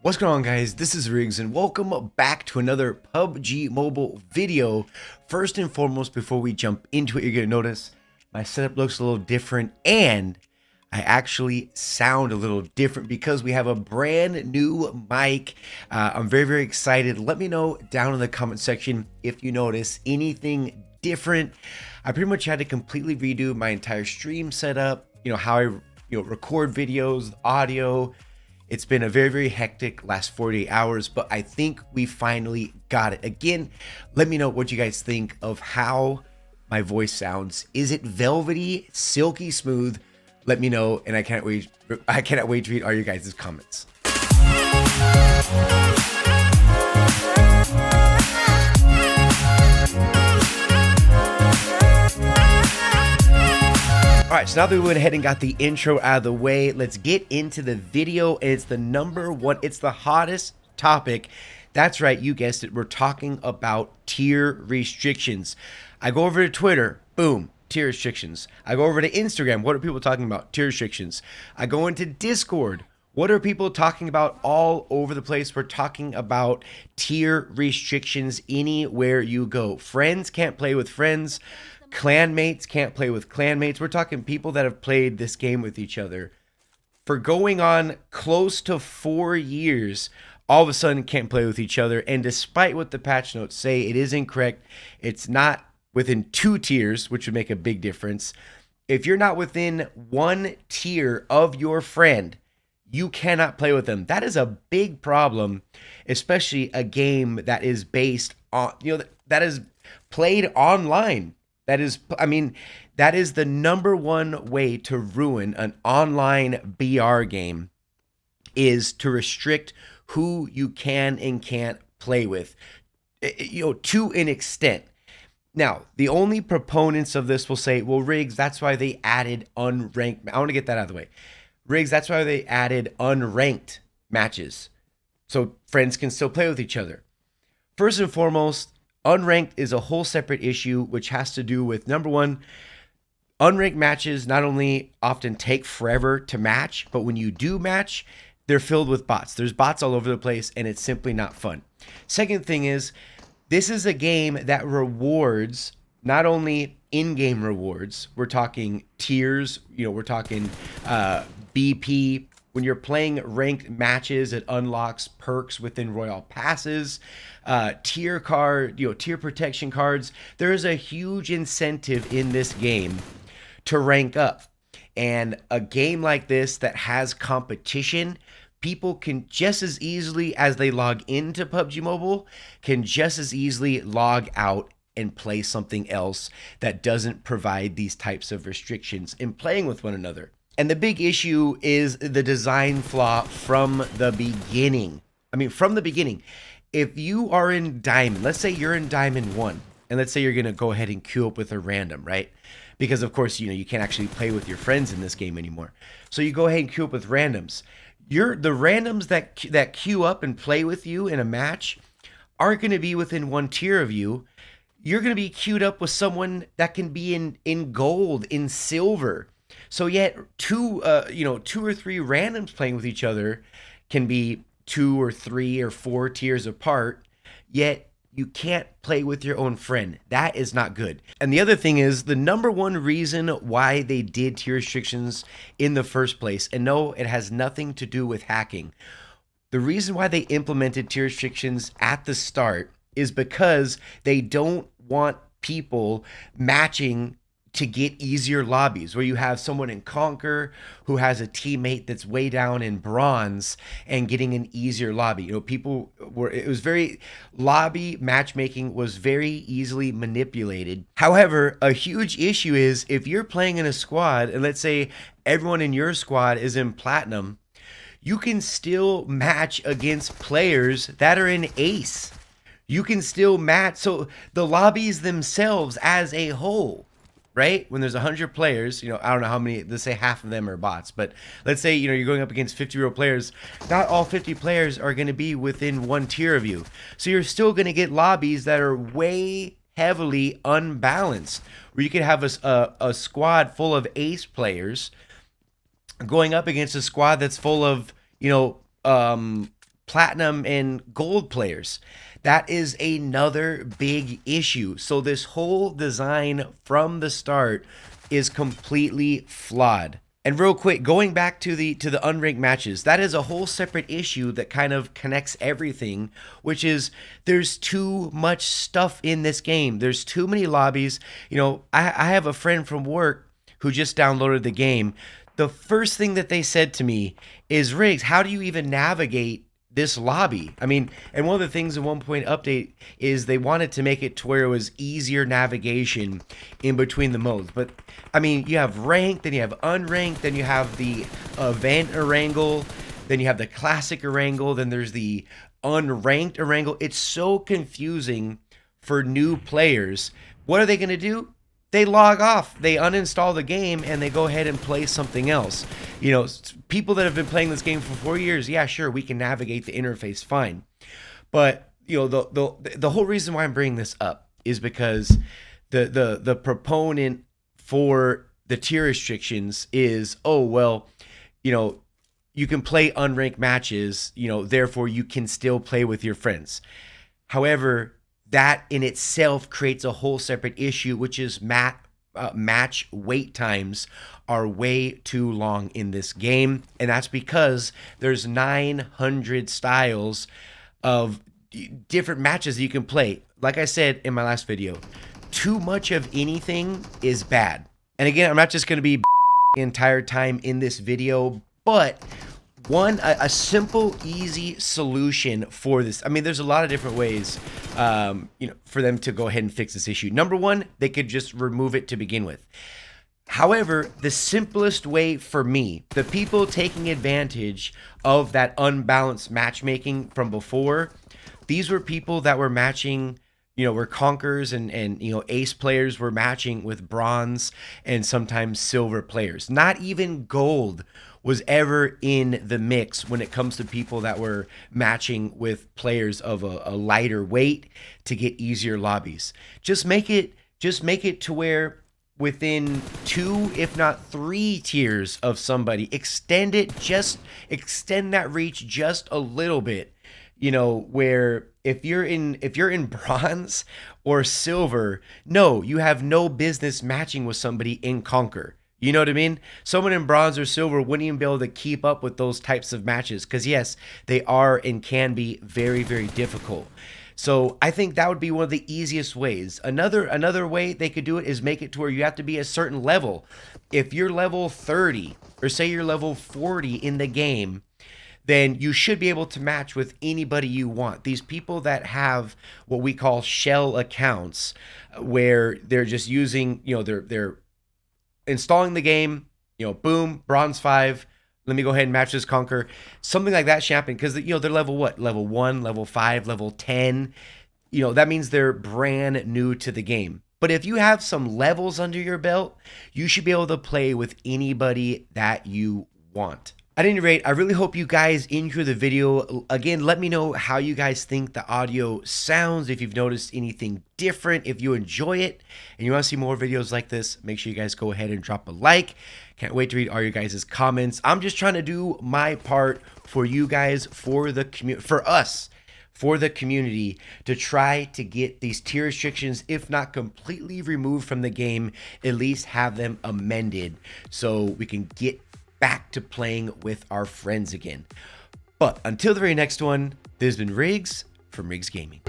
What's going on, guys? This is Riggs and welcome back to another PUBG mobile video. First and foremost, before we jump into it, you're going to notice my setup looks a little different and I actually sound a little different because we have a brand new mic. I'm very excited. Let me know down in the comment section if you notice anything different. I pretty much had to completely redo my entire stream setup, how I record videos, audio. It's been a very hectic last 48 hours, but I think we finally got it. Again, let me know what you guys think of how my voice sounds. Is it velvety, silky smooth? Let me know, and I cannot wait to read all your guys' comments. All right, so now that we went ahead and got the intro out of the way, let's get into the video. It's the number one, it's the hottest topic. That's right, you guessed it. We're talking about tier restrictions. I go over to Twitter, boom, tier restrictions. I go over to Instagram, what are people talking about? Tier restrictions. I go into Discord, what are people talking about? All over the place. We're talking about tier restrictions anywhere you go. Friends can't play with friends. Clanmates can't play with clanmates. We're talking people that have played this game with each other for going on close to 4 years, all of a sudden can't play with each other. And despite what the patch notes say, it is incorrect. It's not within 2 tiers, which would make a big difference. If you're not within 1 tier of your friend, you cannot play with them. That is a big problem, especially a game that is based on, that is played online. That is, that is the number one way to ruin an online BR game, is to restrict who you can and can't play with, to an extent. Now, the only proponents of this will say, well, Riggs, that's why they added unranked. I want to get that out of the way. Riggs, that's why they added unranked matches, so friends can still play with each other. First and foremost, unranked is a whole separate issue, which has to do with, number one, unranked matches not only often take forever to match, but when you do match, they're filled with bots. There's bots all over the place, and it's simply not fun. Second thing is, this is a game that rewards not only in-game rewards. We're talking tiers, we're talking BP. When you're playing ranked matches, it unlocks perks within Royal Passes, tier protection cards. There is a huge incentive in this game to rank up. And a game like this that has competition, people can just as easily as they log into PUBG Mobile, can just as easily log out and play something else that doesn't provide these types of restrictions in playing with one another. And the big issue is the design flaw from the beginning. From the beginning. If you are in Diamond, let's say you're in Diamond 1, and let's say you're going to go ahead and queue up with a random, right? Because, of course, you can't actually play with your friends in this game anymore. So you go ahead and queue up with randoms. The randoms that queue up and play with you in a match aren't going to be within 1 tier of you. You're going to be queued up with someone that can be in gold, in silver. So yet 2 or 3 randoms playing with each other can be 2 or 3 or 4 tiers apart, yet you can't play with your own friend. That is not good. And the other thing is, the number one reason why they did tier restrictions in the first place, and no, it has nothing to do with hacking. The reason why they implemented tier restrictions at the start is because they don't want people matching to get easier lobbies, where you have someone in Conquer who has a teammate that's way down in bronze and getting an easier lobby. Lobby matchmaking was very easily manipulated. However, a huge issue is if you're playing in a squad, and let's say everyone in your squad is in platinum, you can still match against players that are in ace. You can still match. So the lobbies themselves as a whole, right? When there's 100 players, I don't know how many, let's say half of them are bots, but let's say, you're going up against 50 real players. Not all 50 players are going to be within 1 tier of you. So you're still going to get lobbies that are way heavily unbalanced, where you could have a squad full of ace players going up against a squad that's full of, platinum and gold players. That is another big issue. So this whole design from the start is completely flawed. And real quick, going back to the unranked matches, that is a whole separate issue that kind of connects everything, which is there's too much stuff in this game. There's too many lobbies. You know, I have a friend from work who just downloaded the game. The first thing that they said to me is, Riggs, how do you even navigate this lobby? I mean, and one of the things in 1.0 update is they wanted to make it to where it was easier navigation in between the modes. But I mean, you have ranked, then you have unranked, then you have the event Erangel, then you have the classic Erangel, then there's the unranked Erangel. It's so confusing for new players. What are they going to do? They log off, they uninstall the game, and they go ahead and play something else. You know, people that have been playing this game for 4 years, yeah, sure, we can navigate the interface fine. But, you know, the whole reason why I'm bringing this up is because the proponent for the tier restrictions is, oh, well, you know, you can play unranked matches, you know, therefore you can still play with your friends. However, that in itself creates a whole separate issue, which is match wait times are way too long in this game. And that's because there's 900 styles of different matches that you can play. Like I said in my last video, too much of anything is bad. And again, I'm not just going to be the entire time in this video, but a simple, easy solution for this. I mean, there's a lot of different ways, you know, for them to go ahead and fix this issue. Number one, they could just remove it to begin with. However, the simplest way for me, the people taking advantage of that unbalanced matchmaking from before, these were people that were matching, you know, were conkers and you know, ace players were matching with bronze and sometimes silver players. Not even gold was ever in the mix when it comes to people that were matching with players of a lighter weight to get easier lobbies. Just make it to where within 2, if not 3 tiers of somebody, extend that reach just a little bit. You know, where if you're in bronze or silver, no, you have no business matching with somebody in conquer. You know what I mean? Someone in bronze or silver wouldn't even be able to keep up with those types of matches because, yes, they are and can be very, very difficult. So I think that would be one of the easiest ways. Another way they could do it is make it to where you have to be a certain level. If you're level 30 or say you're level 40 in the game, then you should be able to match with anybody you want. These people that have what we call shell accounts where they're just using, you know, they're installing the game, you know, boom, bronze 5, let me go ahead and match this conquer, something like that should happen because, you know, they're level what? Level 1, level 5, level 10. You know, that means they're brand new to the game. But if you have some levels under your belt, you should be able to play with anybody that you want. At any rate, I really hope you guys enjoy the video. Again, let me know how you guys think the audio sounds, if you've noticed anything different, if you enjoy it, and you want to see more videos like this, make sure you guys go ahead and drop a like. Can't wait to read all your guys' comments. I'm just trying to do my part for you guys, for the community, for us, for the community, to try to get these tier restrictions, if not completely removed from the game, at least have them amended so we can get back to playing with our friends again. But until the very next one, this has been Riggs from Riggs Gaming.